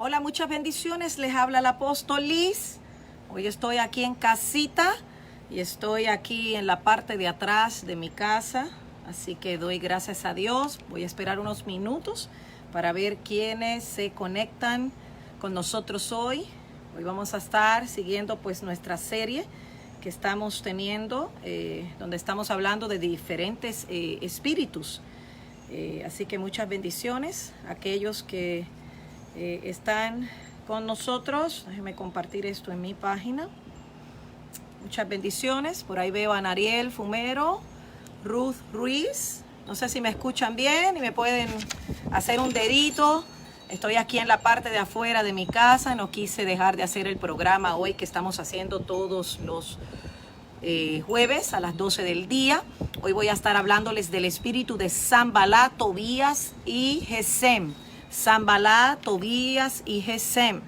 Hola, muchas bendiciones. Les habla el apóstol Liz. Hoy estoy aquí en casita y estoy aquí en la parte de atrás de mi casa. Así que doy gracias a Dios. Voy a esperar unos minutos para ver quiénes se conectan con nosotros hoy. Hoy vamos a estar siguiendo pues nuestra serie que estamos teniendo, donde estamos hablando de diferentes espíritus. Así que muchas bendiciones a aquellos que están con nosotros. Déjenme compartir esto en mi página. Muchas bendiciones. Por ahí veo a Nariel Fumero, Ruth Ruiz. No sé si me escuchan bien y me pueden hacer un dedito. Estoy aquí en la parte de afuera de mi casa. No quise dejar de hacer el programa hoy que estamos haciendo todos los jueves a las 12 del día. Hoy voy a estar hablándoles del espíritu de Sanballat, Tobías y Gesem. Sanballat, Tobías y Gesem,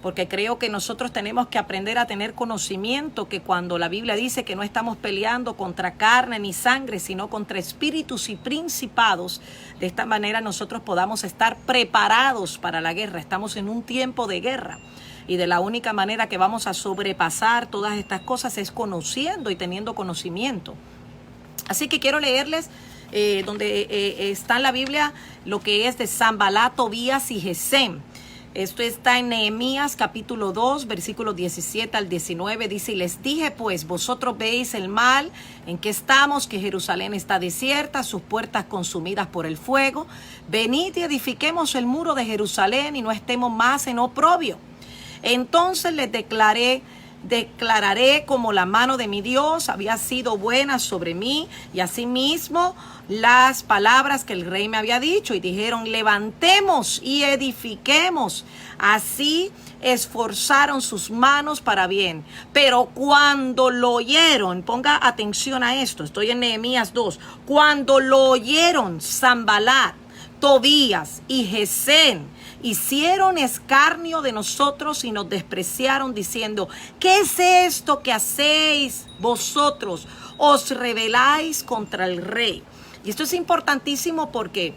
porque creo que nosotros tenemos que aprender a tener conocimiento que cuando la Biblia dice que no estamos peleando contra carne ni sangre, sino contra espíritus y principados, de esta manera nosotros podamos estar preparados para la guerra. Estamos en un tiempo de guerra y de la única manera que vamos a sobrepasar todas estas cosas es conociendo y teniendo conocimiento. Así que quiero leerles donde está en la Biblia lo que es de Sanballat, Tobías y Gesem. Esto está en Nehemías capítulo 2, versículos 17 al 19. Dice: y les dije pues, vosotros veis el mal en que estamos, que Jerusalén está desierta, sus puertas consumidas por el fuego. Venid y edifiquemos el muro de Jerusalén y no estemos más en oprobio. Entonces les declararé como la mano de mi Dios había sido buena sobre mí, y asimismo las palabras que el rey me había dicho, y dijeron: levantemos y edifiquemos. Así esforzaron sus manos para bien. Pero cuando lo oyeron, ponga atención a esto, estoy en Nehemías 2, cuando lo oyeron Sanballat, Tobías y Gesem, hicieron escarnio de nosotros y nos despreciaron, diciendo: ¿qué es esto que hacéis vosotros? Os rebeláis contra el rey. Y esto es importantísimo porque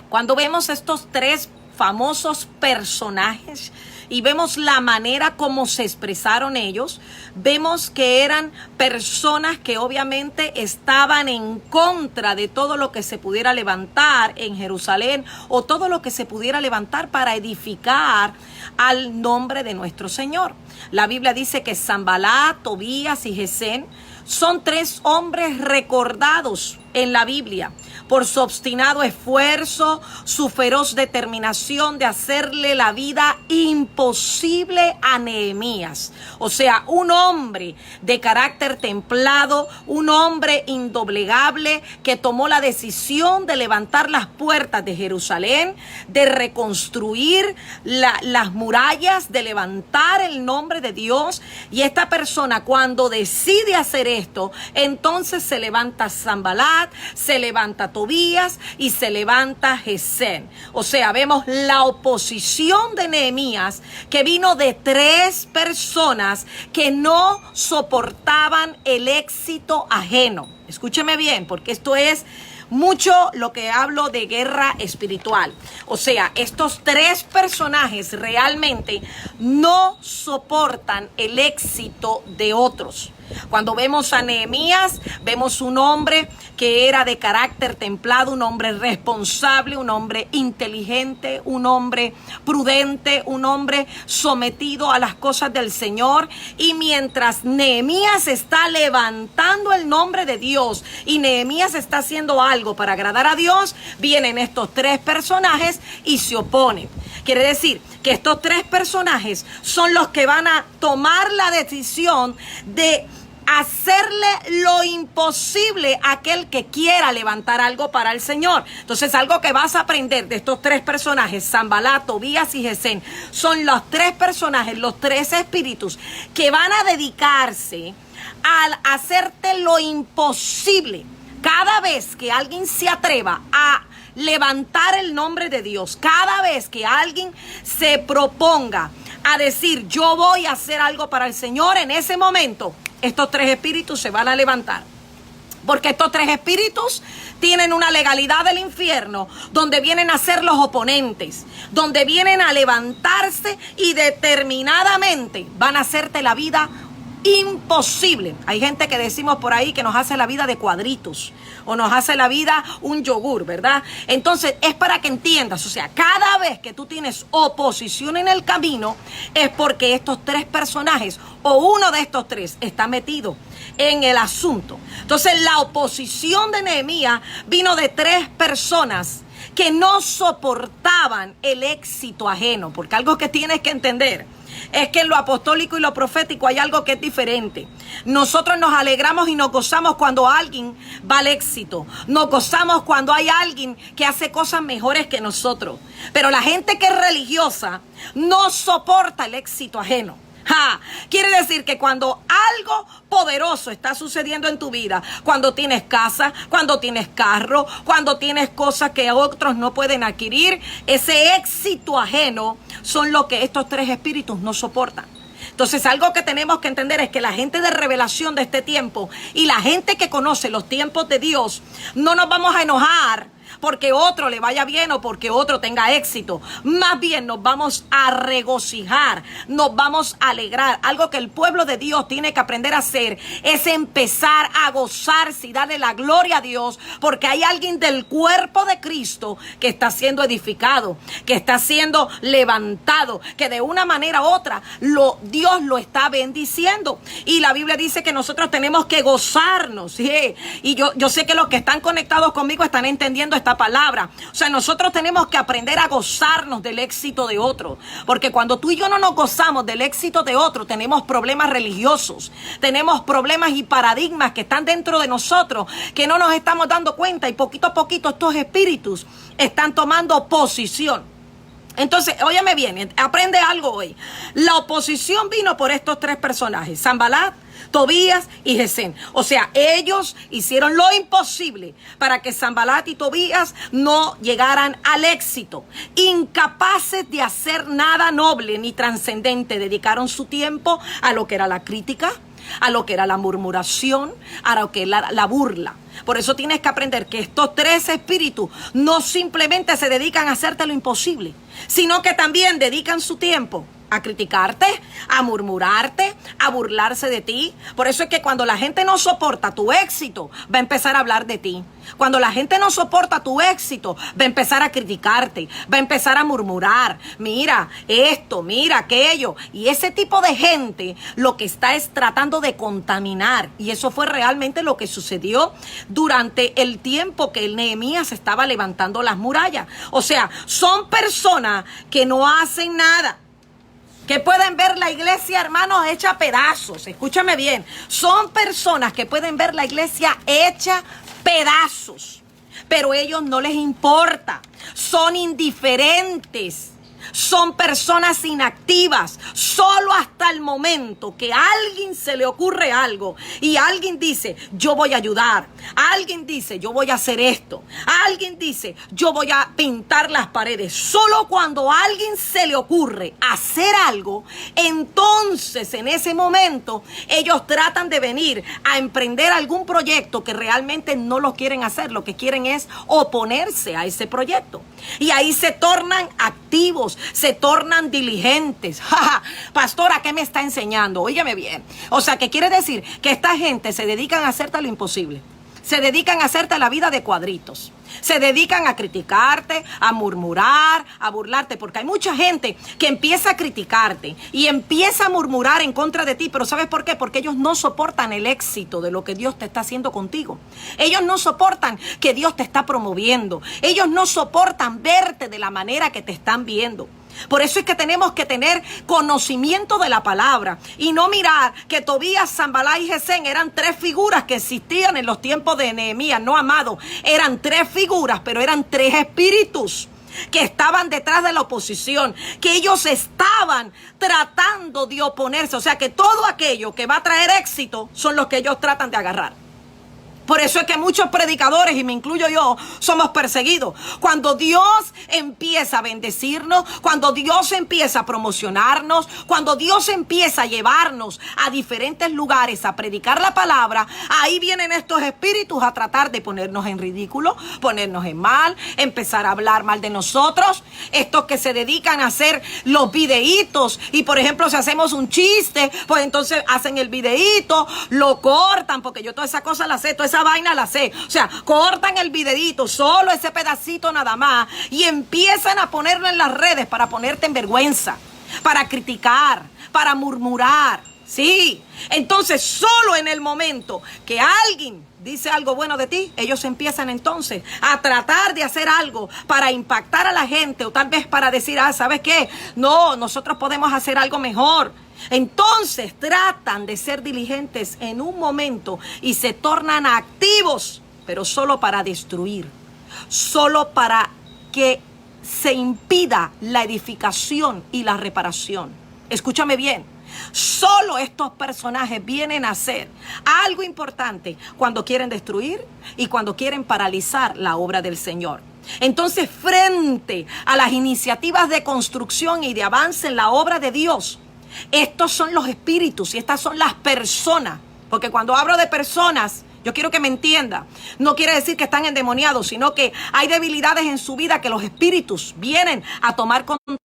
cuando vemos estos tres famosos personajes y vemos la manera como se expresaron ellos, vemos que eran personas que obviamente estaban en contra de todo lo que se pudiera levantar en Jerusalén o todo lo que se pudiera levantar para edificar al nombre de nuestro Señor. La Biblia dice que Sanballat, Tobías y Gesem son tres hombres recordados en la Biblia por su obstinado esfuerzo, su feroz determinación de hacerle la vida imposible a Nehemías. O sea, un hombre de carácter templado, un hombre indoblegable que tomó la decisión de levantar las puertas de Jerusalén, de reconstruir las murallas, de levantar el nombre de Dios. Y esta persona, cuando decide hacer esto, entonces se levanta Sanballat, se levanta Tobías y se levanta Gesem. O sea, vemos la oposición de Nehemías, que vino de tres personas que no soportaban el éxito ajeno. Escúcheme bien, porque esto es mucho lo que hablo de guerra espiritual. O sea, estos tres personajes realmente no soportan el éxito de otros. Cuando vemos a Nehemías, vemos un hombre que era de carácter templado, un hombre responsable, un hombre inteligente, un hombre prudente, un hombre sometido a las cosas del Señor. Y mientras Nehemías está levantando el nombre de Dios y Nehemías está haciendo algo para agradar a Dios, vienen estos tres personajes y se oponen. Quiere decir que estos tres personajes son los que van a tomar la decisión de hacerle lo imposible a aquel que quiera levantar algo para el Señor. Entonces, algo que vas a aprender de estos tres personajes, Sanballat, Tobías y Gesem, son los tres personajes, los tres espíritus que van a dedicarse a hacerte lo imposible. Cada vez que alguien se atreva a levantar el nombre de Dios, cada vez que alguien se proponga a decir: yo voy a hacer algo para el Señor, en ese momento estos tres espíritus se van a levantar. Porque estos tres espíritus tienen una legalidad del infierno donde vienen a ser los oponentes, donde vienen a levantarse y determinadamente van a hacerte la vida imposible. Hay gente que decimos por ahí que nos hace la vida de cuadritos o nos hace la vida un yogur, ¿verdad? Entonces es para que entiendas, o sea, cada vez que tú tienes oposición en el camino es porque estos tres personajes o uno de estos tres está metido en el asunto. Entonces la oposición de Nehemías vino de tres personas que no soportaban el éxito ajeno, porque algo que tienes que entender es que en lo apostólico y lo profético hay algo que es diferente. Nosotros nos alegramos y nos gozamos cuando alguien va al éxito. Nos gozamos cuando hay alguien que hace cosas mejores que nosotros. Pero la gente que es religiosa no soporta el éxito ajeno. Quiere decir que cuando algo poderoso está sucediendo en tu vida, cuando tienes casa, cuando tienes carro, cuando tienes cosas que otros no pueden adquirir, ese éxito ajeno son lo que estos tres espíritus no soportan. Entonces algo que tenemos que entender es que la gente de revelación de este tiempo y la gente que conoce los tiempos de Dios, no nos vamos a enojar porque otro le vaya bien o porque otro tenga éxito. Más bien nos vamos a regocijar, nos vamos a alegrar. Algo que el pueblo de Dios tiene que aprender a hacer es empezar a gozarse y darle la gloria a Dios, porque hay alguien del cuerpo de Cristo que está siendo edificado, que está siendo levantado, que de una manera u otra Dios lo está bendiciendo. Y la Biblia dice que nosotros tenemos que gozarnos, ¿sí? Y yo sé que los que están conectados conmigo están entendiendo esta palabra. O sea, nosotros tenemos que aprender a gozarnos del éxito de otro, porque cuando tú y yo no nos gozamos del éxito de otro, tenemos problemas religiosos, tenemos problemas y paradigmas que están dentro de nosotros que no nos estamos dando cuenta, y poquito a poquito estos espíritus están tomando posición. Entonces, óyeme bien, aprende algo hoy. La oposición vino por estos tres personajes: Sanbalat, Tobías y Gesem. O sea, ellos hicieron lo imposible para que Sanbalat y Tobías no llegaran al éxito. Incapaces de hacer nada noble ni trascendente, dedicaron su tiempo a lo que era la crítica, a lo que era la murmuración, a lo que era la burla. Por eso tienes que aprender que estos tres espíritus no simplemente se dedican a hacerte lo imposible, sino que también dedican su tiempo a criticarte, a murmurarte, a burlarse de ti. Por eso es que cuando la gente no soporta tu éxito, va a empezar a hablar de ti. Cuando la gente no soporta tu éxito, va a empezar a criticarte, va a empezar a murmurar. Mira esto, mira aquello. Y ese tipo de gente lo que está es tratando de contaminar. Y eso fue realmente lo que sucedió durante el tiempo que el Nehemías estaba levantando las murallas. O sea, son personas que no hacen nada, que pueden ver la iglesia, hermanos, hecha pedazos. Escúchame bien. Son personas que pueden ver la iglesia hecha pedazos, pero a ellos no les importa. Son indiferentes. Son personas inactivas. Solo hasta el momento que a alguien se le ocurre algo y alguien dice, yo voy a ayudar. Alguien dice, yo voy a hacer esto. Alguien dice, yo voy a pintar las paredes. Solo cuando a alguien se le ocurre hacer algo, entonces en ese momento ellos tratan de venir a emprender algún proyecto que realmente no lo quieren hacer. Lo que quieren es oponerse a ese proyecto. Y ahí se tornan activos, se tornan diligentes. Pastora, ¿qué me está enseñando? Óyeme bien. O sea, ¿qué quiere decir? Que esta gente se dedican a hacerte lo imposible. Se dedican a hacerte la vida de cuadritos. Se dedican a criticarte, a murmurar, a burlarte, porque hay mucha gente que empieza a criticarte y empieza a murmurar en contra de ti. Pero ¿sabes por qué? Porque ellos no soportan el éxito de lo que Dios te está haciendo contigo. Ellos no soportan que Dios te está promoviendo. Ellos no soportan verte de la manera que te están viendo. Por eso es que tenemos que tener conocimiento de la palabra y no mirar que Tobías, Sanbalat y Gesem eran tres figuras que existían en los tiempos de Nehemías. No, amado, eran tres figuras, pero eran tres espíritus que estaban detrás de la oposición, que ellos estaban tratando de oponerse. O sea que todo aquello que va a traer éxito son los que ellos tratan de agarrar. Por eso es que muchos predicadores, y me incluyo yo, somos perseguidos. Cuando Dios empieza a bendecirnos, cuando Dios empieza a promocionarnos, cuando Dios empieza a llevarnos a diferentes lugares a predicar la palabra, ahí vienen estos espíritus a tratar de ponernos en ridículo, ponernos en mal, empezar a hablar mal de nosotros. Estos que se dedican a hacer los videitos y, por ejemplo, si hacemos un chiste, pues entonces hacen el videíto, lo cortan, porque yo toda esa cosa la sé, toda esa vaina la sé. O sea, cortan el videíto, solo ese pedacito nada más, y empiezan a ponerlo en las redes para ponerte en vergüenza, para criticar, para murmurar. Sí, entonces solo en el momento que alguien dice algo bueno de ti, ellos empiezan entonces a tratar de hacer algo para impactar a la gente, o tal vez para decir, ¿sabes qué? No, nosotros podemos hacer algo mejor. Entonces tratan de ser diligentes en un momento y se tornan activos, pero solo para destruir, solo para que se impida la edificación y la reparación. Escúchame bien, solo estos personajes vienen a hacer algo importante cuando quieren destruir y cuando quieren paralizar la obra del Señor. Entonces, frente a las iniciativas de construcción y de avance en la obra de Dios, estos son los espíritus y estas son las personas. Porque cuando hablo de personas, yo quiero que me entienda, no quiere decir que están endemoniados, sino que hay debilidades en su vida que los espíritus vienen a tomar control.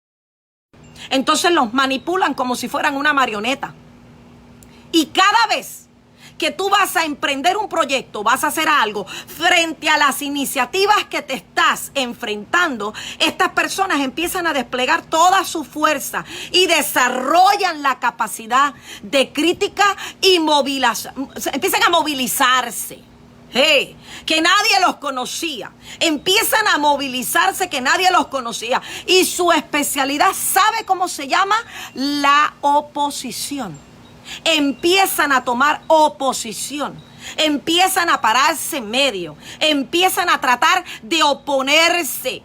Entonces los manipulan como si fueran una marioneta. Y cada vez que tú vas a emprender un proyecto, vas a hacer algo, frente a las iniciativas que te estás enfrentando, estas personas empiezan a desplegar toda su fuerza y desarrollan la capacidad de crítica y empiezan a movilizarse. Hey, que nadie los conocía. Empiezan a movilizarse que nadie los conocía. Y su especialidad, ¿sabe cómo se llama? La oposición. Empiezan a tomar oposición. Empiezan a pararse en medio. Empiezan a tratar de oponerse.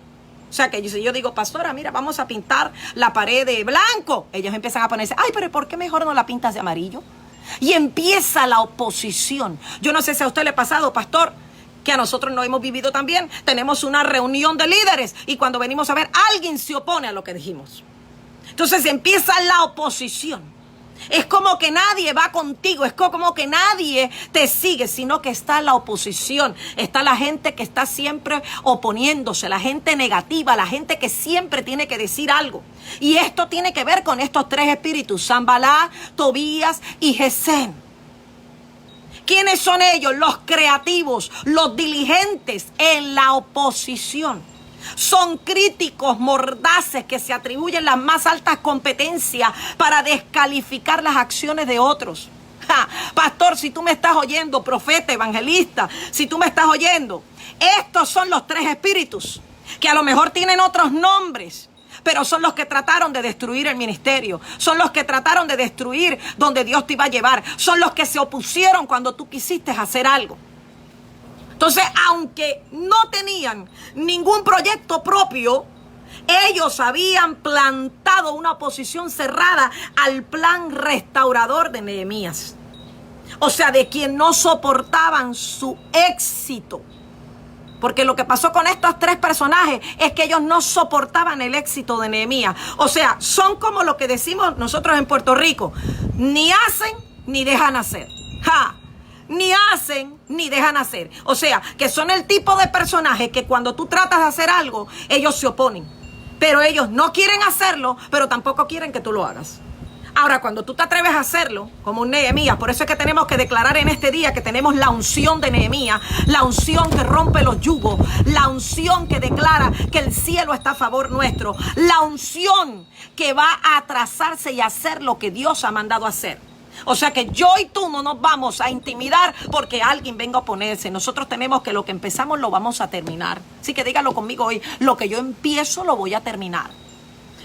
O sea que si yo digo, pastora, mira, vamos a pintar la pared de blanco, ellos empiezan a ponerse, ay, pero ¿por qué mejor no la pintas de amarillo? Y empieza la oposición. Yo no sé si a usted le ha pasado, pastor, que a nosotros no hemos vivido también. Tenemos una reunión de líderes y cuando venimos a ver, alguien se opone a lo que dijimos. Entonces empieza la oposición. Es como que nadie va contigo, es como que nadie te sigue, sino que está la oposición. Está la gente que está siempre oponiéndose, la gente negativa, la gente que siempre tiene que decir algo. Y esto tiene que ver con estos tres espíritus, Sanballat, Tobías y Gesem. ¿Quiénes son ellos? Los creativos, los diligentes en la oposición. Son críticos mordaces que se atribuyen las más altas competencias para descalificar las acciones de otros. Pastor, si tú me estás oyendo, profeta, evangelista, si tú me estás oyendo, estos son los tres espíritus que a lo mejor tienen otros nombres, pero son los que trataron de destruir el ministerio, son los que trataron de destruir donde Dios te iba a llevar, son los que se opusieron cuando tú quisiste hacer algo. Entonces, aunque no tenían ningún proyecto propio, ellos habían plantado una oposición cerrada al plan restaurador de Nehemías. O sea, de quien no soportaban su éxito. Porque lo que pasó con estos tres personajes es que ellos no soportaban el éxito de Nehemías. O sea, son como lo que decimos nosotros en Puerto Rico. Ni hacen ni dejan hacer. Ni hacen ni dejan hacer. O sea, que son el tipo de personajes que cuando tú tratas de hacer algo, ellos se oponen. Pero ellos no quieren hacerlo, pero tampoco quieren que tú lo hagas. Ahora, cuando tú te atreves a hacerlo, como un Nehemías, por eso es que tenemos que declarar en este día que tenemos la unción de Nehemías, la unción que rompe los yugos, la unción que declara que el cielo está a favor nuestro, la unción que va a trazarse y hacer lo que Dios ha mandado hacer. O sea que yo y tú no nos vamos a intimidar porque alguien venga a oponerse. Nosotros tenemos que lo que empezamos lo vamos a terminar. Así que dígalo conmigo hoy, lo que yo empiezo lo voy a terminar.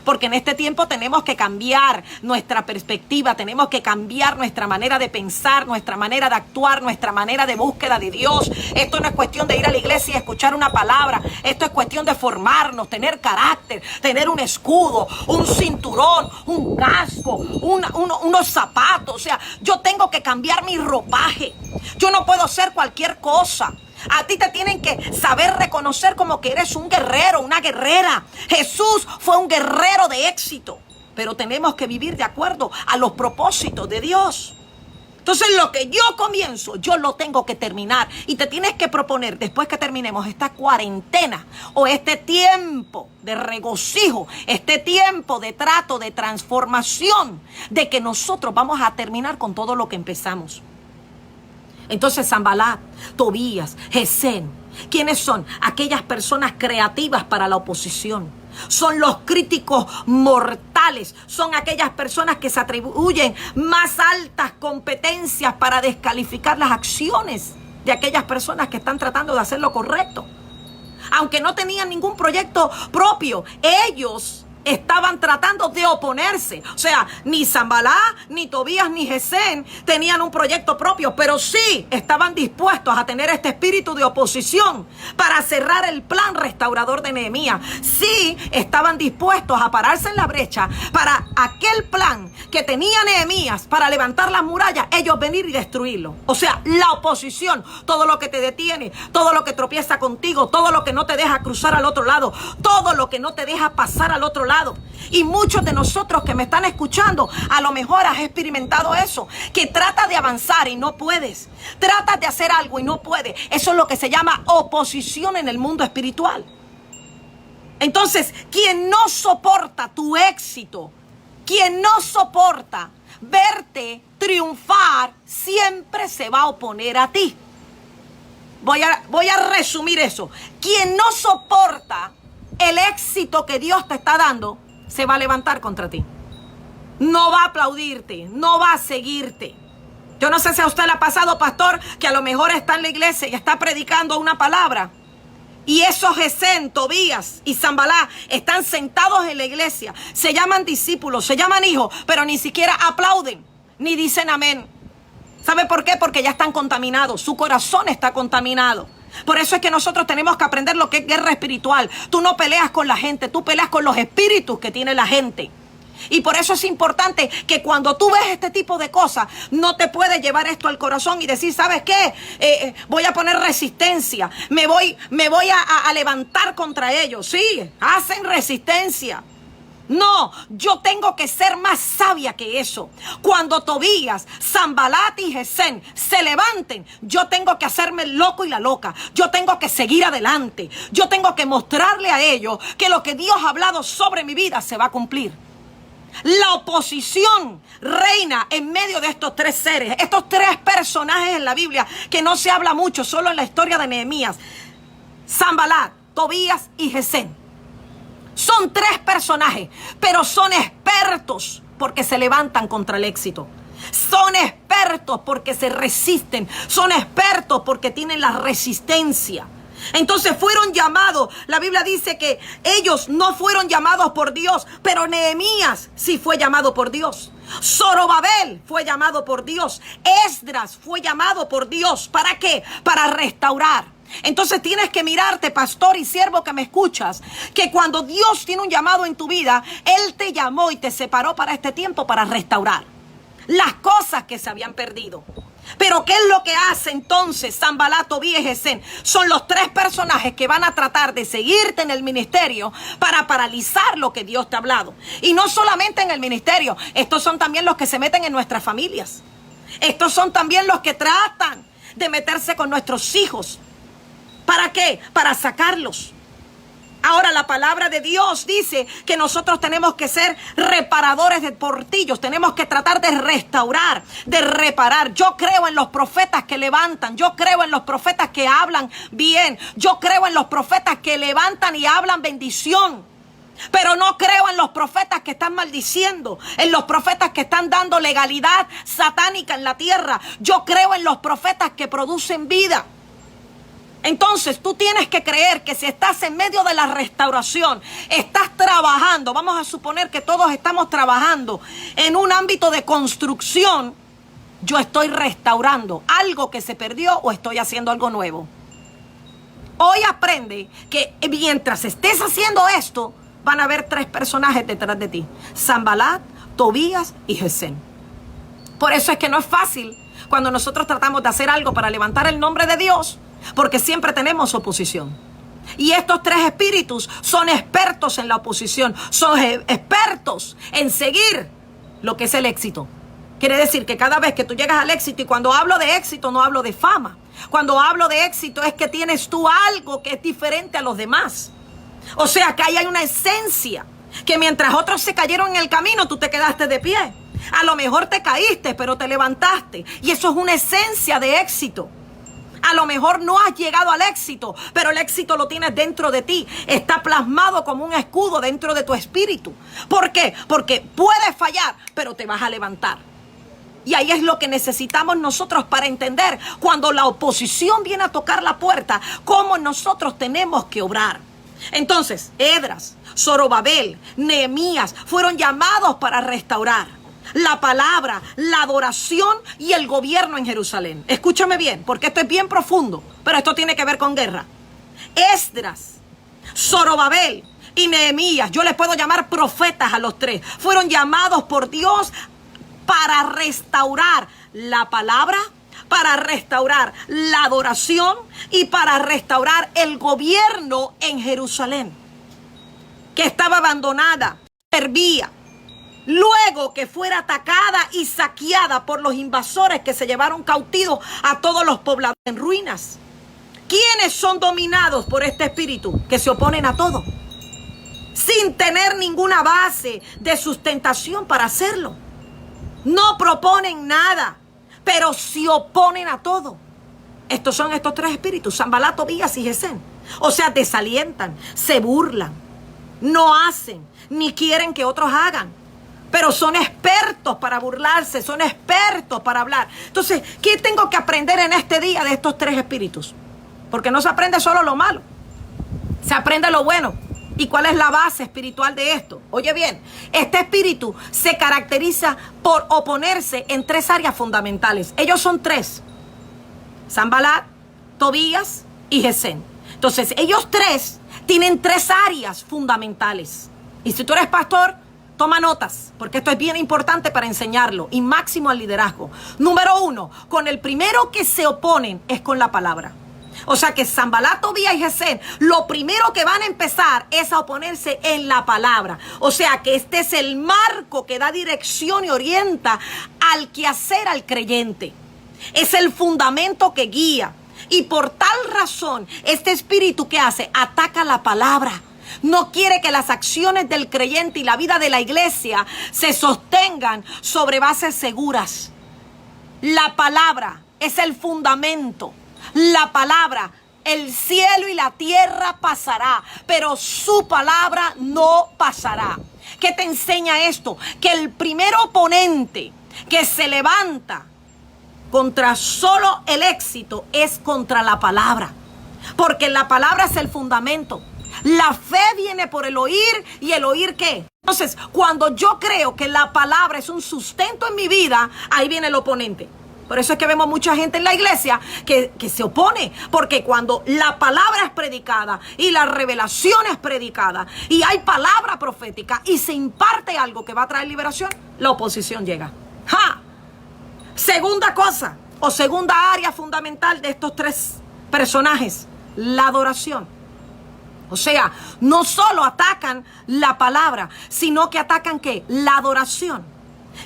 Porque en este tiempo tenemos que cambiar nuestra perspectiva, tenemos que cambiar nuestra manera de pensar, nuestra manera de actuar, nuestra manera de búsqueda de Dios. Esto no es cuestión de ir a la iglesia y escuchar una palabra. Esto es cuestión de formarnos, tener carácter, tener un escudo, un cinturón, un casco, unos zapatos. O sea, yo tengo que cambiar mi ropaje. Yo no puedo ser cualquier cosa. A ti te tienen que saber reconocer como que eres un guerrero, una guerrera. Jesús fue un guerrero de éxito, pero tenemos que vivir de acuerdo a los propósitos de Dios. Entonces lo que yo comienzo, yo lo tengo que terminar. Y te tienes que proponer, después que terminemos esta cuarentena o este tiempo de regocijo, este tiempo de trato, de transformación, de que nosotros vamos a terminar con todo lo que empezamos. Entonces Sanbalat, Tobías, Gesem, ¿quiénes son? Aquellas personas creativas para la oposición. Son los críticos mortales. Son aquellas personas que se atribuyen más altas competencias para descalificar las acciones de aquellas personas que están tratando de hacer lo correcto. Aunque no tenían ningún proyecto propio, ellos estaban tratando de oponerse. O sea, ni Sanbalat, ni Tobías, ni Gesem tenían un proyecto propio, pero sí estaban dispuestos a tener este espíritu de oposición para cerrar el plan restaurador de Nehemías. Sí estaban dispuestos a pararse en la brecha para aquel plan que tenía Nehemías para levantar las murallas, ellos venir y destruirlo. O sea, la oposición, todo lo que te detiene, todo lo que tropieza contigo, todo lo que no te deja cruzar al otro lado, todo lo que no te deja pasar al otro lado. Y muchos de nosotros que me están escuchando, a lo mejor has experimentado eso, que tratas de avanzar y no puedes, tratas de hacer algo y no puedes. Eso es lo que se llama oposición en el mundo espiritual. Entonces, quien no soporta tu éxito, quien no soporta verte triunfar, siempre se va a oponer a ti. Voy a resumir eso. Quien no soporta el éxito que Dios te está dando, se va a levantar contra ti. No va a aplaudirte, no va a seguirte. Yo no sé si a usted le ha pasado, pastor, que a lo mejor está en la iglesia y está predicando una palabra. Y esos Gesem, Tobías y Sanbalat están sentados en la iglesia. Se llaman discípulos, se llaman hijos, pero ni siquiera aplauden, ni dicen amén. ¿Sabe por qué? Porque ya están contaminados. Su corazón está contaminado. Por eso es que nosotros tenemos que aprender lo que es guerra espiritual. Tú no peleas con la gente, tú peleas con los espíritus que tiene la gente. Y por eso es importante que cuando tú ves este tipo de cosas, no te puedes llevar esto al corazón y decir, ¿sabes qué? Voy a poner resistencia, me voy a levantar contra ellos. Sí, hacen resistencia. No, yo tengo que ser más sabia que eso. Cuando Tobías, Sanbalat y Gesem se levanten, yo tengo que hacerme el loco y la loca. Yo tengo que seguir adelante. Yo tengo que mostrarle a ellos que lo que Dios ha hablado sobre mi vida se va a cumplir. La oposición reina en medio de estos tres seres, estos tres personajes en la Biblia que no se habla mucho, solo en la historia de Nehemías. Sanbalat, Tobías y Gesem. Son tres personajes, pero son expertos porque se levantan contra el éxito. Son expertos porque se resisten. Son expertos porque tienen la resistencia. Entonces fueron llamados. La Biblia dice que ellos no fueron llamados por Dios, pero Nehemías sí fue llamado por Dios. Zorobabel fue llamado por Dios. Esdras fue llamado por Dios. ¿Para qué? Para restaurar. Entonces tienes que mirarte, pastor y siervo que me escuchas, que cuando Dios tiene un llamado en tu vida, Él te llamó y te separó para este tiempo para restaurar las cosas que se habían perdido. Pero ¿qué es lo que hace entonces Sanbalat, Tobías y Gesem? Son los tres personajes que van a tratar de seguirte en el ministerio para paralizar lo que Dios te ha hablado. Y no solamente en el ministerio, estos son también los que se meten en nuestras familias. Estos son también los que tratan de meterse con nuestros hijos. ¿Para qué? Para sacarlos. Ahora la palabra de Dios dice que nosotros tenemos que ser reparadores de portillos. Tenemos que tratar de restaurar, de reparar. Yo creo en los profetas que levantan. Yo creo en los profetas que hablan bien. Yo creo en los profetas que levantan y hablan bendición. Pero no creo en los profetas que están maldiciendo, en los profetas que están dando legalidad satánica en la tierra. Yo creo en los profetas que producen vida. Entonces tú tienes que creer que si estás en medio de la restauración, estás trabajando, vamos a suponer que todos estamos trabajando en un ámbito de construcción, yo estoy restaurando algo que se perdió o estoy haciendo algo nuevo. Hoy aprende que mientras estés haciendo esto, van a haber 3 personajes detrás de ti: Sanbalat, Tobías y Gesem. Por eso es que no es fácil cuando nosotros tratamos de hacer algo para levantar el nombre de Dios, porque siempre tenemos oposición. Y estos 3 espíritus son expertos en la oposición, son expertos en seguir lo que es el éxito. Quiere decir que cada vez que tú llegas al éxito, y cuando hablo de éxito no hablo de fama, cuando hablo de éxito es que tienes tú algo que es diferente a los demás. O sea que ahí hay una esencia, que mientras otros se cayeron en el camino, tú te quedaste de pie. A lo mejor te caíste, pero te levantaste. Y eso es una esencia de éxito. A lo mejor no has llegado al éxito, pero el éxito lo tienes dentro de ti. Está plasmado como un escudo dentro de tu espíritu. ¿Por qué? Porque puedes fallar, pero te vas a levantar. Y ahí es lo que necesitamos nosotros para entender cuando la oposición viene a tocar la puerta, cómo nosotros tenemos que obrar. Entonces, Esdras, Zorobabel, Nehemías fueron llamados para restaurar la palabra, la adoración y el gobierno en Jerusalén. Escúchame bien, porque esto es bien profundo, pero esto tiene que ver con guerra. Esdras, Zorobabel y Nehemías, yo les puedo llamar profetas a los 3, fueron llamados por Dios para restaurar la palabra, para restaurar la adoración y para restaurar el gobierno en Jerusalén, que estaba abandonada, servía. Luego que fuera atacada y saqueada por los invasores que se llevaron cautivos a todos los pobladores en ruinas. ¿Quiénes son dominados por este espíritu? Que se oponen a todo, sin tener ninguna base de sustentación para hacerlo. No proponen nada, pero se oponen a todo. Estos son estos 3 espíritus: Sanbalat, Tobías y Gesem. O sea, desalientan, se burlan, no hacen, ni quieren que otros hagan. Pero son expertos para burlarse, son expertos para hablar. Entonces, ¿qué tengo que aprender en este día de estos 3 espíritus? Porque no se aprende solo lo malo, se aprende lo bueno. ¿Y cuál es la base espiritual de esto? Oye bien, este espíritu se caracteriza por oponerse en 3 áreas fundamentales. Ellos son 3: Sanbalat, Tobías y Gesem. Entonces, ellos 3 tienen 3 áreas fundamentales. Y si tú eres pastor, toma notas, porque esto es bien importante para enseñarlo, y máximo al liderazgo. Número 1, con el primero que se oponen es con la palabra. O sea que Sanbalat, Tobías y Gesem, lo primero que van a empezar es a oponerse en la palabra. O sea que este es el marco que da dirección y orienta al quehacer al creyente. Es el fundamento que guía. Y por tal razón, este espíritu, ¿qué hace? Ataca la palabra. No quiere que las acciones del creyente y la vida de la iglesia se sostengan sobre bases seguras. La palabra es el fundamento. La palabra, el cielo y la tierra pasará, pero su palabra no pasará. ¿Qué te enseña esto? Que el primer oponente que se levanta contra solo el éxito es contra la palabra, porque la palabra es el fundamento. La fe viene por el oír, y el oír ¿qué? Entonces, cuando yo creo que la palabra es un sustento en mi vida, ahí viene el oponente. Por eso es que vemos mucha gente en la iglesia que se opone, porque cuando la palabra es predicada y la revelación es predicada y hay palabra profética y se imparte algo que va a traer liberación, la oposición llega. ¡Ja! Segunda cosa, o segunda área fundamental de estos 3 personajes: la adoración. O sea, no solo atacan la palabra, sino que atacan ¿qué? La adoración.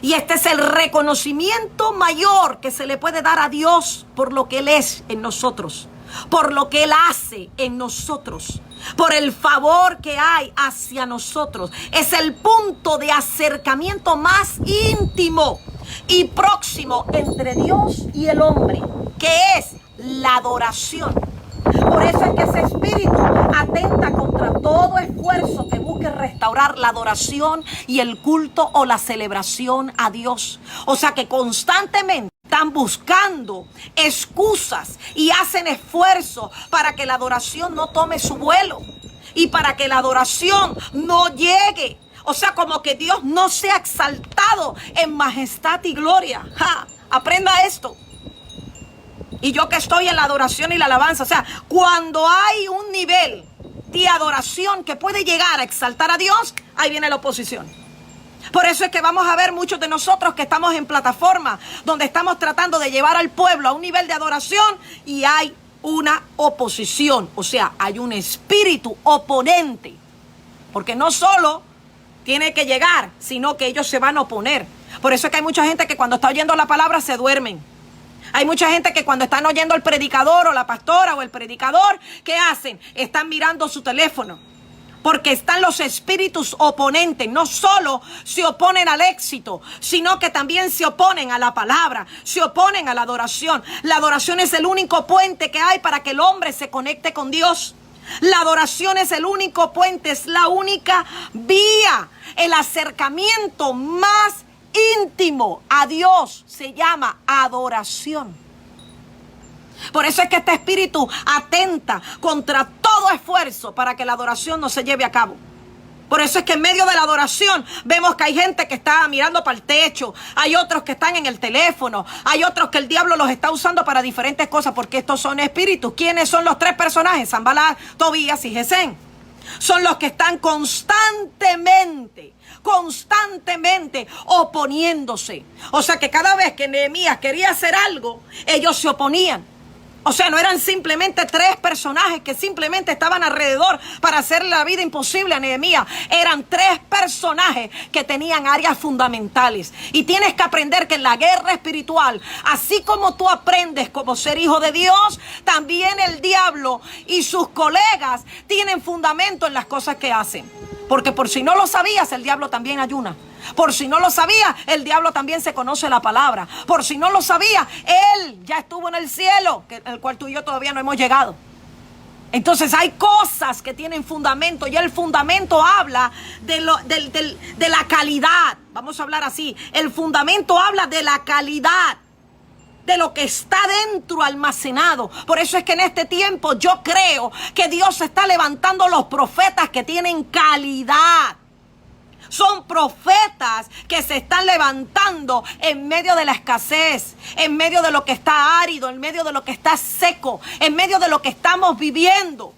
Y este es el reconocimiento mayor que se le puede dar a Dios por lo que Él es en nosotros, por lo que Él hace en nosotros, por el favor que hay hacia nosotros. Es el punto de acercamiento más íntimo y próximo entre Dios y el hombre, que es la adoración. Por eso es que ese espíritu atenta contra todo esfuerzo que busque restaurar la adoración y el culto o la celebración a Dios. O sea que constantemente están buscando excusas y hacen esfuerzo para que la adoración no tome su vuelo y para que la adoración no llegue. O sea, como que Dios no sea exaltado en majestad y gloria. Aprenda esto. Y yo que estoy en la adoración y la alabanza, o sea, cuando hay un nivel de adoración que puede llegar a exaltar a Dios, ahí viene la oposición. Por eso es que vamos a ver muchos de nosotros que estamos en plataforma donde estamos tratando de llevar al pueblo a un nivel de adoración y hay una oposición, o sea, hay un espíritu oponente. Porque no solo tiene que llegar, sino que ellos se van a oponer. Por eso es que hay mucha gente que cuando está oyendo la palabra se duermen. Hay mucha gente que cuando están oyendo al predicador o la pastora o el predicador, ¿qué hacen? Están mirando su teléfono. Porque están los espíritus oponentes. No solo se oponen al éxito, sino que también se oponen a la palabra, se oponen a la adoración. La adoración es el único puente que hay para que el hombre se conecte con Dios. La adoración es el único puente, es la única vía. El acercamiento más íntimo a Dios se llama adoración. Por eso es que este espíritu atenta contra todo esfuerzo para que la adoración no se lleve a cabo. Por eso es que en medio de la adoración vemos que hay gente que está mirando para el techo, hay otros que están en el teléfono, hay otros que el diablo los está usando para diferentes cosas, porque estos son espíritus. ¿Quiénes son los tres personajes? Sanballat, Tobías y Gesem. Son los que están constantemente oponiéndose. O sea que cada vez que Nehemías quería hacer algo, ellos se oponían. O sea, no eran simplemente tres personajes que simplemente estaban alrededor para hacerle la vida imposible a Nehemías. Eran tres personajes que tenían áreas fundamentales. Y tienes que aprender que en la guerra espiritual, así como tú aprendes como ser hijo de Dios, también el diablo y sus colegas tienen fundamento en las cosas que hacen. Porque por si no lo sabías, el diablo también ayuna. Por si no lo sabía, el diablo también se conoce la palabra. Por si no lo sabía, él ya estuvo en el cielo, el cual tú y yo todavía no hemos llegado. Entonces hay cosas que tienen fundamento y el fundamento habla de la calidad. Vamos a hablar así. El fundamento habla de la calidad, de lo que está dentro almacenado. Por eso es que en este tiempo yo creo que Dios está levantando los profetas que tienen calidad. Son profetas que se están levantando en medio de la escasez, en medio de lo que está árido, en medio de lo que está seco, en medio de lo que estamos viviendo.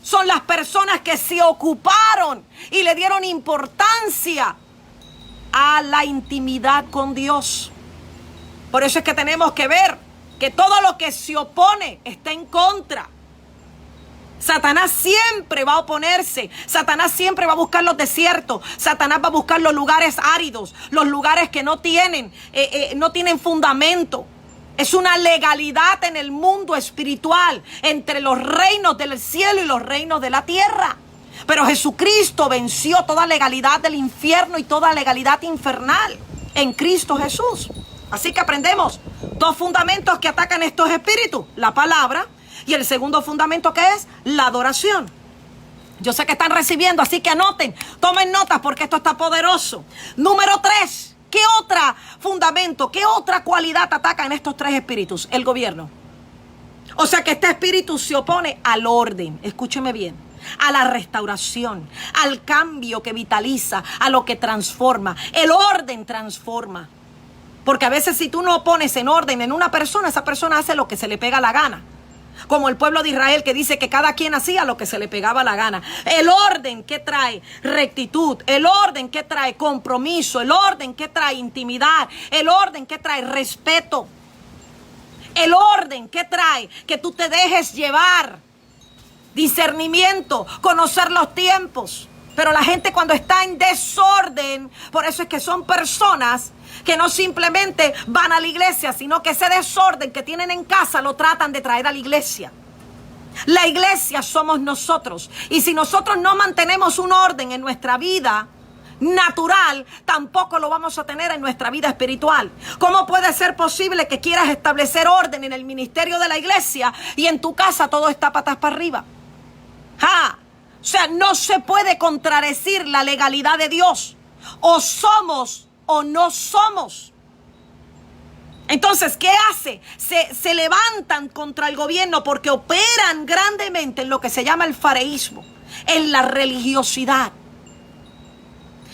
Son las personas que se ocuparon y le dieron importancia a la intimidad con Dios. Por eso es que tenemos que ver que todo lo que se opone está en contra. Satanás siempre va a oponerse. Satanás siempre va a buscar los desiertos. Satanás va a buscar los lugares áridos, los lugares que no tienen fundamento. Es una legalidad en el mundo espiritual entre los reinos del cielo y los reinos de la tierra. Pero Jesucristo venció toda legalidad del infierno y toda legalidad infernal en Cristo Jesús. Así que aprendemos dos fundamentos que atacan estos espíritus: la palabra y el segundo fundamento, que es la adoración. Yo sé que están recibiendo, así que anoten, tomen notas porque esto está poderoso. Número 3, ¿qué otro fundamento, qué otra cualidad atacan estos tres espíritus? El gobierno. O sea que este espíritu se opone al orden, escúcheme bien, a la restauración, al cambio que vitaliza, a lo que transforma. El orden transforma. Porque a veces si tú no pones en orden en una persona, esa persona hace lo que se le pega la gana. Como el pueblo de Israel que dice que cada quien hacía lo que se le pegaba la gana. El orden que trae rectitud, el orden que trae compromiso, el orden que trae intimidad, el orden que trae respeto, el orden que trae que tú te dejes llevar, discernimiento, conocer los tiempos. Pero la gente cuando está en desorden, por eso es que son personas que no simplemente van a la iglesia, sino que ese desorden que tienen en casa lo tratan de traer a la iglesia. La iglesia somos nosotros. Y si nosotros no mantenemos un orden en nuestra vida natural, tampoco lo vamos a tener en nuestra vida espiritual. ¿Cómo puede ser posible que quieras establecer orden en el ministerio de la iglesia y en tu casa todo está patas para arriba? O sea, no se puede contradecir la legalidad de Dios. O somos o no somos. Entonces, ¿qué hace? Se levantan contra el gobierno porque operan grandemente en lo que se llama el fareísmo, en la religiosidad.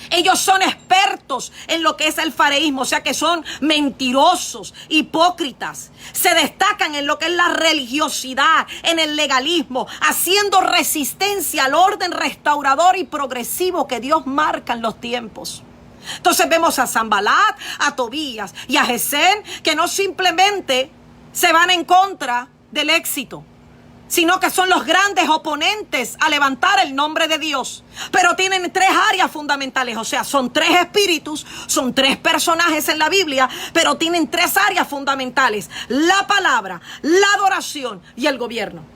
Ellos son expertos en lo que es el fareísmo, o sea que son mentirosos, hipócritas. Se destacan en lo que es la religiosidad, en el legalismo, haciendo resistencia al orden restaurador y progresivo que Dios marca en los tiempos. Entonces vemos a Sanbalat, a Tobías y a Gesem que no simplemente se van en contra del éxito, sino que son los grandes oponentes a levantar el nombre de Dios. Pero tienen tres áreas fundamentales, o sea, son tres espíritus, son tres personajes en la Biblia, pero tienen tres áreas fundamentales: la palabra, la adoración y el gobierno.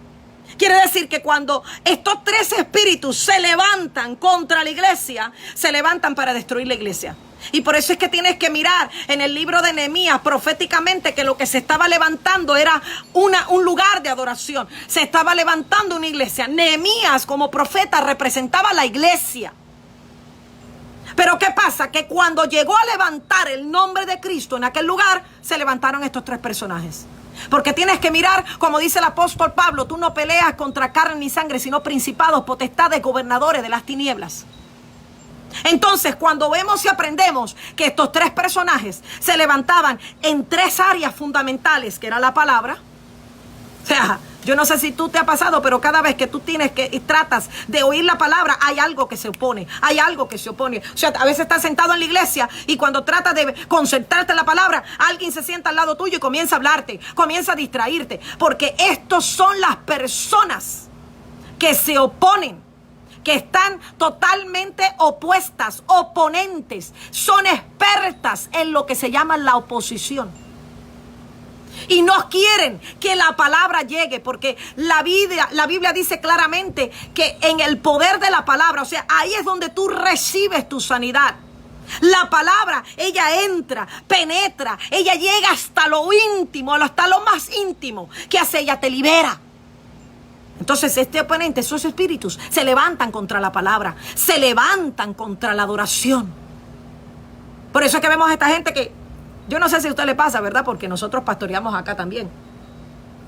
Quiere decir que cuando estos tres espíritus se levantan contra la iglesia, se levantan para destruir la iglesia. Y por eso es que tienes que mirar en el libro de Nehemías proféticamente que lo que se estaba levantando era un lugar de adoración. Se estaba levantando una iglesia. Nehemías como profeta representaba la iglesia. Pero ¿qué pasa? Que cuando llegó a levantar el nombre de Cristo en aquel lugar, se levantaron estos tres personajes. Porque tienes que mirar, como dice el apóstol Pablo, tú no peleas contra carne ni sangre, sino principados, potestades, gobernadores de las tinieblas. Entonces, cuando vemos y aprendemos que estos tres personajes se levantaban en tres áreas fundamentales, que era la palabra, o sea, yo no sé si tú te ha pasado, pero cada vez que tú tratas de oír la palabra, hay algo que se opone, hay algo que se opone. O sea, a veces estás sentado en la iglesia y cuando tratas de concentrarte en la palabra, alguien se sienta al lado tuyo y comienza a hablarte, comienza a distraerte, porque estos son las personas que se oponen, que están totalmente opuestas, oponentes, son expertas en lo que se llama la oposición. Y no quieren que la palabra llegue, porque la Biblia dice claramente que en el poder de la palabra, o sea, ahí es donde tú recibes tu sanidad. La palabra, ella entra, penetra, ella llega hasta lo íntimo, hasta lo más íntimo. ¿Qué hace? Ella te libera. Entonces este oponente, esos espíritus, se levantan contra la palabra, se levantan contra la adoración. Por eso es que vemos a esta gente que, yo no sé si a usted le pasa, ¿verdad? Porque nosotros pastoreamos acá también.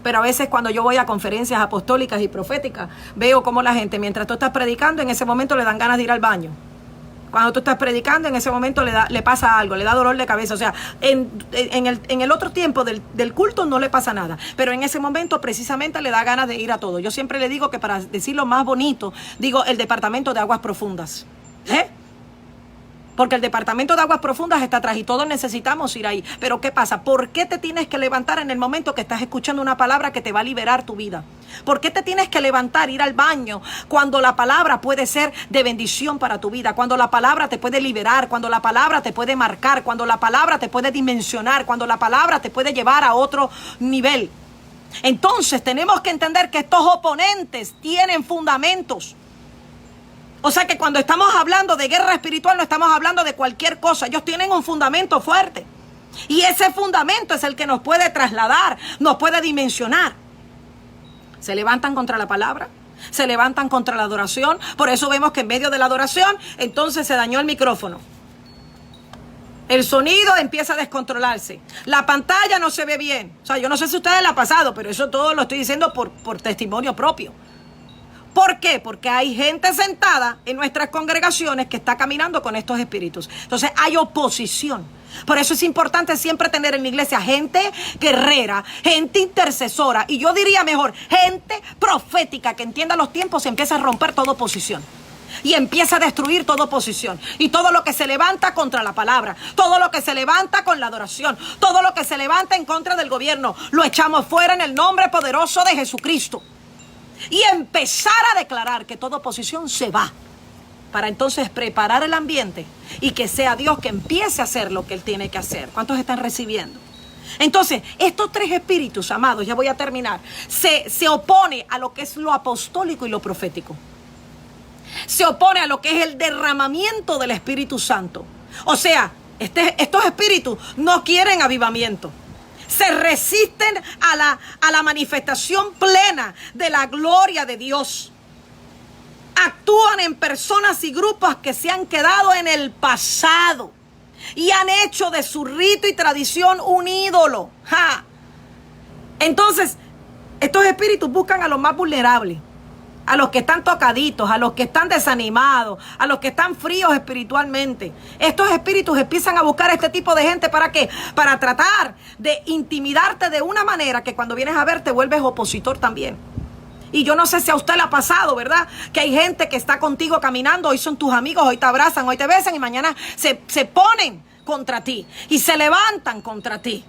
Pero a veces cuando yo voy a conferencias apostólicas y proféticas, veo cómo la gente, mientras tú estás predicando, en ese momento le dan ganas de ir al baño. Cuando tú estás predicando, en ese momento le pasa algo, le da dolor de cabeza. O sea, en el otro tiempo del culto no le pasa nada. Pero en ese momento precisamente le da ganas de ir a todo. Yo siempre le digo que, para decirlo más bonito, digo el departamento de aguas profundas. Porque el departamento de aguas profundas está atrás y todos necesitamos ir ahí. Pero ¿qué pasa? ¿Por qué te tienes que levantar en el momento que estás escuchando una palabra que te va a liberar tu vida? ¿Por qué te tienes que levantar, ir al baño, cuando la palabra puede ser de bendición para tu vida? Cuando la palabra te puede liberar, cuando la palabra te puede marcar, cuando la palabra te puede dimensionar, cuando la palabra te puede llevar a otro nivel. Entonces tenemos que entender que estos oponentes tienen fundamentos. O sea que cuando estamos hablando de guerra espiritual no estamos hablando de cualquier cosa. Ellos tienen un fundamento fuerte. Y ese fundamento es el que nos puede trasladar, nos puede dimensionar. Se levantan contra la palabra, se levantan contra la adoración. Por eso vemos que en medio de la adoración, entonces se dañó el micrófono. El sonido empieza a descontrolarse. La pantalla no se ve bien. O sea, yo no sé si a ustedes les ha pasado, pero eso todo lo estoy diciendo por testimonio propio. ¿Por qué? Porque hay gente sentada en nuestras congregaciones que está caminando con estos espíritus. Entonces hay oposición. Por eso es importante siempre tener en la iglesia gente guerrera, gente intercesora y yo diría mejor, gente profética que entienda los tiempos y empieza a romper toda oposición. Y empieza a destruir toda oposición. Y todo lo que se levanta contra la palabra, todo lo que se levanta con la adoración, todo lo que se levanta en contra del gobierno, lo echamos fuera en el nombre poderoso de Jesucristo. Y empezar a declarar que toda oposición se va, para entonces preparar el ambiente y que sea Dios que empiece a hacer lo que Él tiene que hacer. ¿Cuántos están recibiendo? Entonces, estos tres espíritus, amados, ya voy a terminar, se opone a lo que es lo apostólico y lo profético. Se opone a lo que es el derramamiento del Espíritu Santo. O sea, estos espíritus no quieren avivamiento. Se resisten a la manifestación plena de la gloria de Dios. Actúan en personas y grupos que se han quedado en el pasado, y han hecho de su rito y tradición un ídolo. ¡Ja! Entonces, estos espíritus buscan a los más vulnerables, a los que están tocaditos, a los que están desanimados, a los que están fríos espiritualmente. Estos espíritus empiezan a buscar a este tipo de gente. ¿Para qué? Para tratar de intimidarte de una manera que cuando vienes a ver te vuelves opositor también. Y yo no sé si a usted le ha pasado, ¿verdad? Que hay gente que está contigo caminando, hoy son tus amigos, hoy te abrazan, hoy te besan y mañana se ponen contra ti y se levantan contra ti.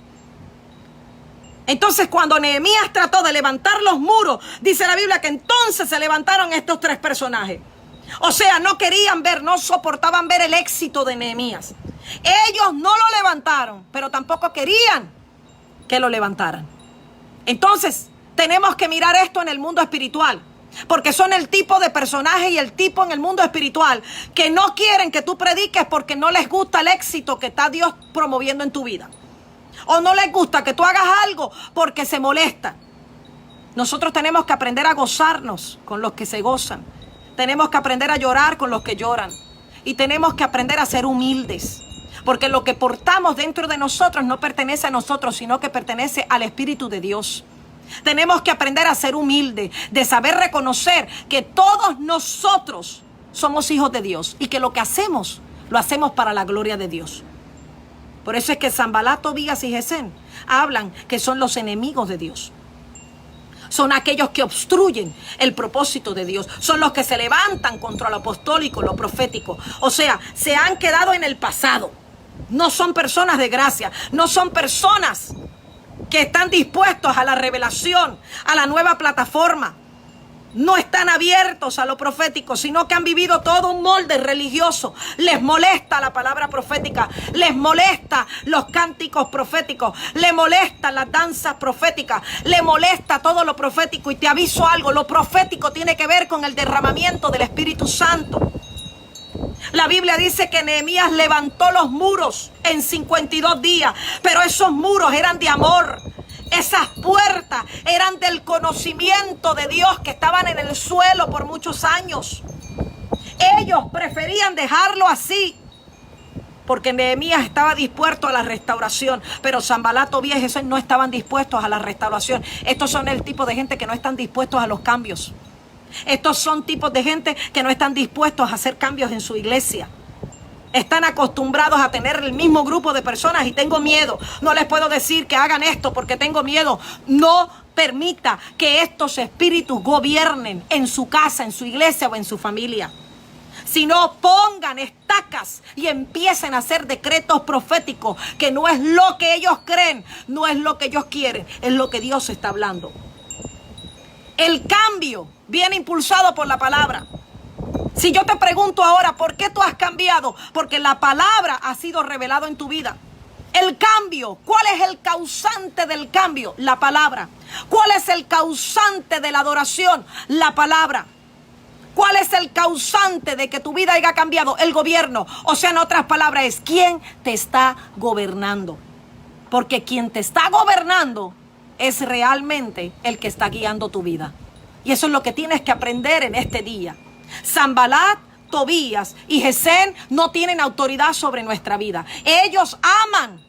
Entonces, cuando Nehemías trató de levantar los muros, dice la Biblia que entonces se levantaron estos tres personajes. O sea, no querían ver, no soportaban ver el éxito de Nehemías. Ellos no lo levantaron, pero tampoco querían que lo levantaran. Entonces, tenemos que mirar esto en el mundo espiritual, porque son el tipo de personaje y el tipo en el mundo espiritual que no quieren que tú prediques porque no les gusta el éxito que está Dios promoviendo en tu vida. O no les gusta que tú hagas algo porque se molesta. Nosotros tenemos que aprender a gozarnos con los que se gozan. Tenemos que aprender a llorar con los que lloran. Y tenemos que aprender a ser humildes. Porque lo que portamos dentro de nosotros no pertenece a nosotros, sino que pertenece al Espíritu de Dios. Tenemos que aprender a ser humildes, de saber reconocer que todos nosotros somos hijos de Dios y que lo que hacemos, lo hacemos para la gloria de Dios. Por eso es que Sanbalat, Tobías y Gesem hablan que son los enemigos de Dios. Son aquellos que obstruyen el propósito de Dios. Son los que se levantan contra lo apostólico, lo profético. O sea, se han quedado en el pasado. No son personas de gracia. No son personas que están dispuestos a la revelación, a la nueva plataforma. No están abiertos a lo profético, sino que han vivido todo un molde religioso. Les molesta la palabra profética, les molesta los cánticos proféticos, les molesta las danzas proféticas, les molesta todo lo profético. Y te aviso algo, lo profético tiene que ver con el derramamiento del Espíritu Santo. La Biblia dice que Nehemías levantó los muros en 52 días, pero esos muros eran de amor. Esas puertas eran del conocimiento de Dios que estaban en el suelo por muchos años. Ellos preferían dejarlo así porque Nehemías estaba dispuesto a la restauración, pero Sanbalat, Tobías y Gesem no estaban dispuestos a la restauración. Estos son el tipo de gente que no están dispuestos a los cambios. Estos son tipos de gente que no están dispuestos a hacer cambios en su iglesia. Están acostumbrados a tener el mismo grupo de personas y tengo miedo. No les puedo decir que hagan esto porque tengo miedo. No permita que estos espíritus gobiernen en su casa, en su iglesia o en su familia. Sino pongan estacas y empiecen a hacer decretos proféticos que no es lo que ellos creen, no es lo que ellos quieren, es lo que Dios está hablando. El cambio viene impulsado por la palabra. Si yo te pregunto ahora, ¿por qué tú has cambiado? Porque la palabra ha sido revelada en tu vida. El cambio, ¿cuál es el causante del cambio? La palabra. ¿Cuál es el causante de la adoración? La palabra. ¿Cuál es el causante de que tu vida haya cambiado? El gobierno. O sea, en otras palabras, es quién te está gobernando. Porque quien te está gobernando es realmente el que está guiando tu vida. Y eso es lo que tienes que aprender en este día. Sanbalat, Tobías y Gesem no tienen autoridad sobre nuestra vida. Ellos aman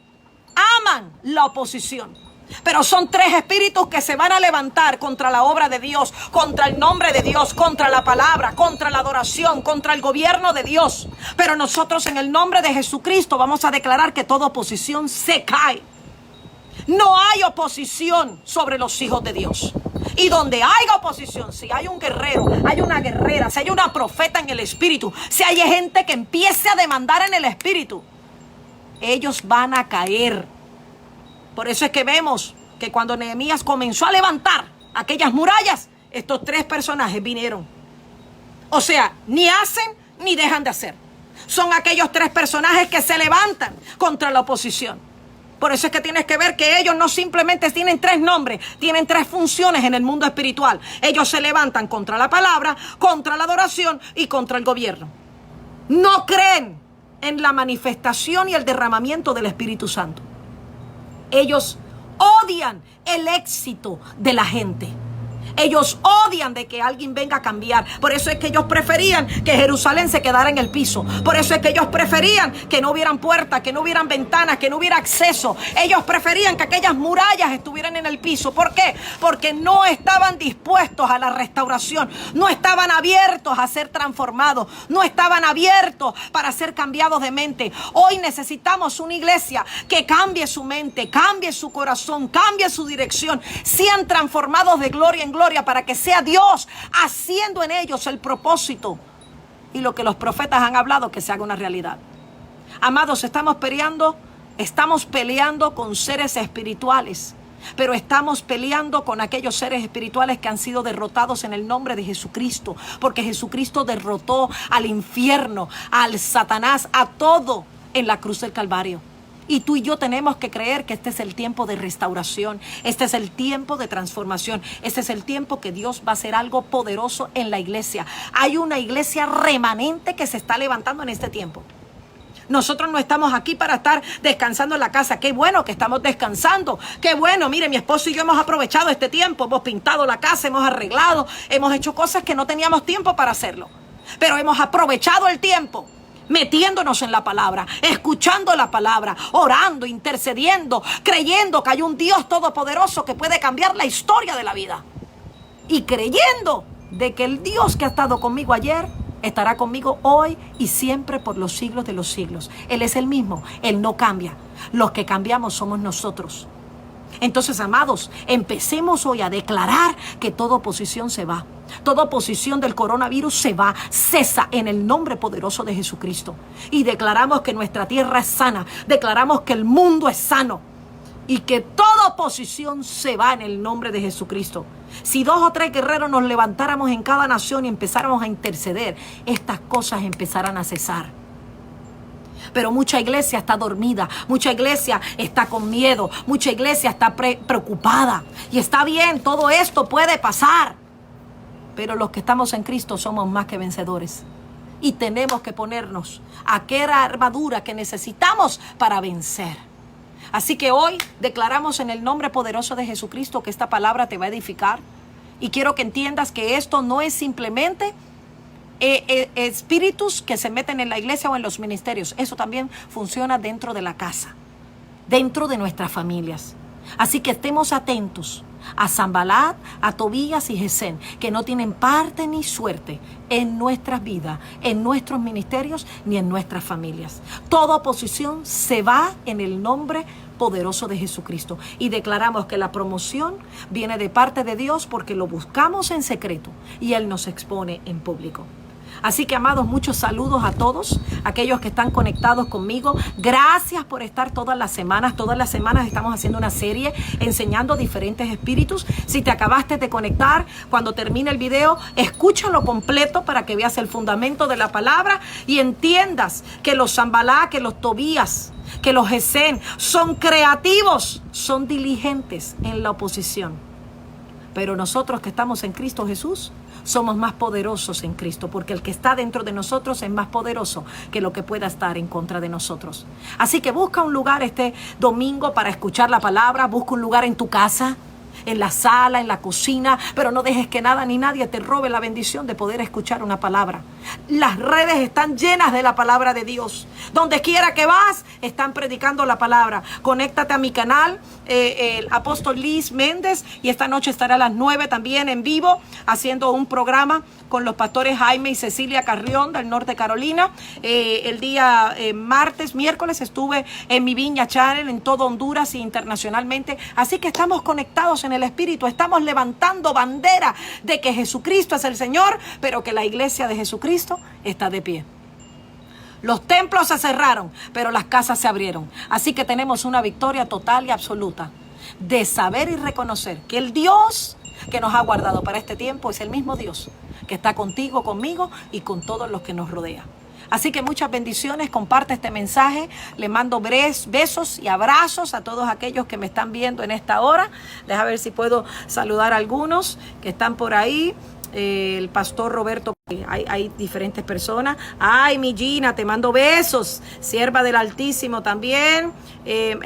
la oposición. Pero son tres espíritus que se van a levantar contra la obra de Dios, contra el nombre de Dios, contra la palabra, contra la adoración, contra el gobierno de Dios. Pero nosotros en el nombre de Jesucristo vamos a declarar que toda oposición se cae. No hay oposición sobre los hijos de Dios. Y donde haya oposición, si hay un guerrero, hay una guerrera, si hay una profeta en el espíritu, si hay gente que empiece a demandar en el espíritu, ellos van a caer. Por eso es que vemos que cuando Nehemías comenzó a levantar aquellas murallas, estos tres personajes vinieron. O sea, ni hacen ni dejan de hacer. Son aquellos tres personajes que se levantan contra la oposición. Por eso es que tienes que ver que ellos no simplemente tienen tres nombres, tienen tres funciones en el mundo espiritual. Ellos se levantan contra la palabra, contra la adoración y contra el gobierno. No creen en la manifestación y el derramamiento del Espíritu Santo. Ellos odian el éxito de la gente. Ellos odian de que alguien venga a cambiar. Por eso es que ellos preferían que Jerusalén se quedara en el piso. Por eso es que ellos preferían que no hubieran puertas, que no hubieran ventanas, que no hubiera acceso. Ellos preferían que aquellas murallas estuvieran en el piso. ¿Por qué? Porque no estaban dispuestos a la restauración. No estaban abiertos a ser transformados. No estaban abiertos para ser cambiados de mente. Hoy necesitamos una iglesia que cambie su mente, cambie su corazón, cambie su dirección. Sean transformados de gloria en gloria para que sea Dios haciendo en ellos el propósito y lo que los profetas han hablado que se haga una realidad. Amados, estamos peleando con seres espirituales, pero estamos peleando con aquellos seres espirituales que han sido derrotados en el nombre de Jesucristo, porque Jesucristo derrotó al infierno, al Satanás, a todo en la cruz del Calvario. Y tú y yo tenemos que creer que este es el tiempo de restauración, este es el tiempo de transformación, este es el tiempo que Dios va a hacer algo poderoso en la iglesia. Hay una iglesia remanente que se está levantando en este tiempo. Nosotros no estamos aquí para estar descansando en la casa. Qué bueno que estamos descansando. Qué bueno, mire, mi esposo y yo hemos aprovechado este tiempo. Hemos pintado la casa, hemos arreglado, hemos hecho cosas que no teníamos tiempo para hacerlo. Pero hemos aprovechado el tiempo metiéndonos en la palabra, escuchando la palabra, orando, intercediendo, creyendo que hay un Dios todopoderoso que puede cambiar la historia de la vida. Y creyendo de que el Dios que ha estado conmigo ayer estará conmigo hoy y siempre por los siglos de los siglos. Él es el mismo, Él no cambia. Los que cambiamos somos nosotros. Entonces, amados, empecemos hoy a declarar que toda oposición se va. Toda oposición del coronavirus se va, cesa en el nombre poderoso de Jesucristo. Y declaramos que nuestra tierra es sana, declaramos que el mundo es sano y que toda oposición se va en el nombre de Jesucristo. Si 2 o 3 guerreros nos levantáramos en cada nación y empezáramos a interceder, estas cosas empezarán a cesar. Pero mucha iglesia está dormida, mucha iglesia está con miedo, mucha iglesia está preocupada. Y está bien, todo esto puede pasar. Pero los que estamos en Cristo somos más que vencedores. Y tenemos que ponernos aquella armadura que necesitamos para vencer. Así que hoy declaramos en el nombre poderoso de Jesucristo que esta palabra te va a edificar. Y quiero que entiendas que esto no es simplemente espíritus que se meten en la iglesia o en los ministerios. Eso también funciona dentro de la casa, dentro de nuestras familias. Así que estemos atentos a Sanbalat, a Tobías y Gesén, que no tienen parte ni suerte en nuestras vidas, en nuestros ministerios, ni en nuestras familias. Toda oposición se va en el nombre poderoso de Jesucristo. Y declaramos que la promoción viene de parte de Dios porque lo buscamos en secreto y Él nos expone en público. Así que, amados, muchos saludos a todos, aquellos que están conectados conmigo. Gracias por estar todas las semanas. Todas las semanas estamos haciendo una serie enseñando diferentes espíritus. Si te acabaste de conectar, cuando termine el video, escúchalo completo para que veas el fundamento de la palabra y entiendas que los Sanbalá, que los Tobías, que los Gesén son creativos, son diligentes en la oposición. Pero nosotros que estamos en Cristo Jesús, somos más poderosos en Cristo, porque el que está dentro de nosotros es más poderoso que lo que pueda estar en contra de nosotros. Así que busca un lugar este domingo para escuchar la palabra, busca un lugar en tu casa, en la sala, en la cocina, pero no dejes que nada ni nadie te robe la bendición de poder escuchar una palabra. Las redes están llenas de la palabra de Dios. Donde quiera que vas, están predicando la palabra. Conéctate a mi canal, el apóstol Liz Méndez, y esta noche estará a las 9 también en vivo, haciendo un programa con los pastores Jaime y Cecilia Carrión del norte de Carolina. El día miércoles estuve en mi Viña Channel en todo Honduras e internacionalmente. Así que estamos conectados en el Espíritu, estamos levantando bandera de que Jesucristo es el Señor, pero que la iglesia de Jesucristo está de pie. Los templos se cerraron, pero las casas se abrieron. Así que tenemos una victoria total y absoluta de saber y reconocer que el Dios que nos ha guardado para este tiempo es el mismo Dios que está contigo, conmigo y con todos los que nos rodean. Así que muchas bendiciones, comparte este mensaje, le mando besos y abrazos a todos aquellos que me están viendo en esta hora. Deja ver si puedo saludar a algunos que están por ahí. El pastor Roberto, hay diferentes personas. Ay, mi Gina, te mando besos. Sierva del Altísimo también.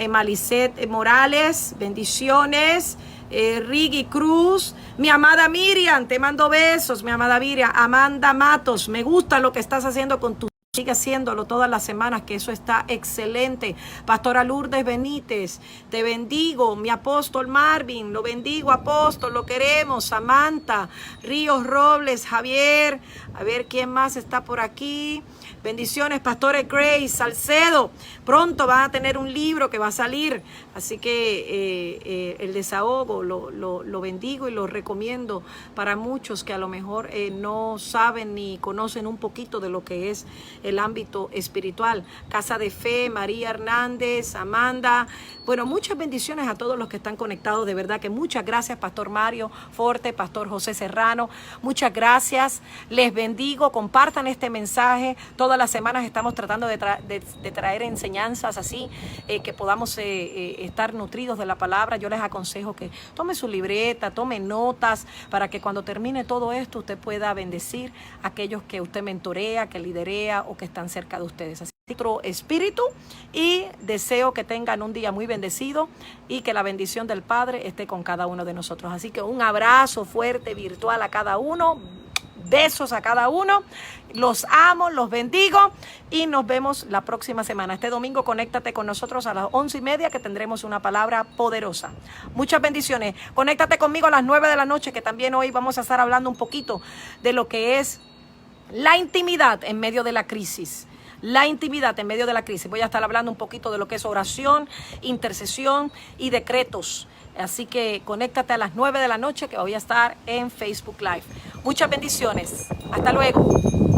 Malicet Morales, bendiciones. Rigi Cruz, mi amada Miriam, te mando besos, mi amada Miriam. Amanda Matos, me gusta lo que estás haciendo con tu... Sigue haciéndolo todas las semanas, que eso está excelente. Pastora Lourdes Benítez, te bendigo. Mi apóstol Marvin, lo bendigo, apóstol, lo queremos. Samantha, Ríos Robles, Javier, a ver quién más está por aquí. Bendiciones, Pastores Grace, Salcedo. Pronto van a tener un libro que va a salir, así que el desahogo lo bendigo y lo recomiendo para muchos que a lo mejor no saben ni conocen un poquito de lo que es el ámbito espiritual. Casa de Fe, María Hernández, Amanda. Bueno, muchas bendiciones a todos los que están conectados. De verdad que muchas gracias, Pastor Mario Forte, Pastor José Serrano. Muchas gracias. Les bendigo. Compartan este mensaje. Todas las semanas estamos tratando de traer enseñanzas así, que podamos estar nutridos de la palabra. Yo les aconsejo que tome su libreta, tome notas, para que cuando termine todo esto usted pueda bendecir a aquellos que usted mentorea, que liderea o que están cerca de ustedes. Así que otro espíritu, y deseo que tengan un día muy bendecido y que la bendición del Padre esté con cada uno de nosotros. Así que un abrazo fuerte virtual a cada uno. Besos a cada uno, los amo, los bendigo y nos vemos la próxima semana. Este domingo conéctate con nosotros a las 11:30, que tendremos una palabra poderosa. Muchas bendiciones. Conéctate conmigo a las 9 de la noche, que también hoy vamos a estar hablando un poquito de lo que es la intimidad en medio de la crisis. La intimidad en medio de la crisis. Voy a estar hablando un poquito de lo que es oración, intercesión y decretos. Así que conéctate a las 9 de la noche, que voy a estar en Facebook Live. Muchas bendiciones. Hasta luego.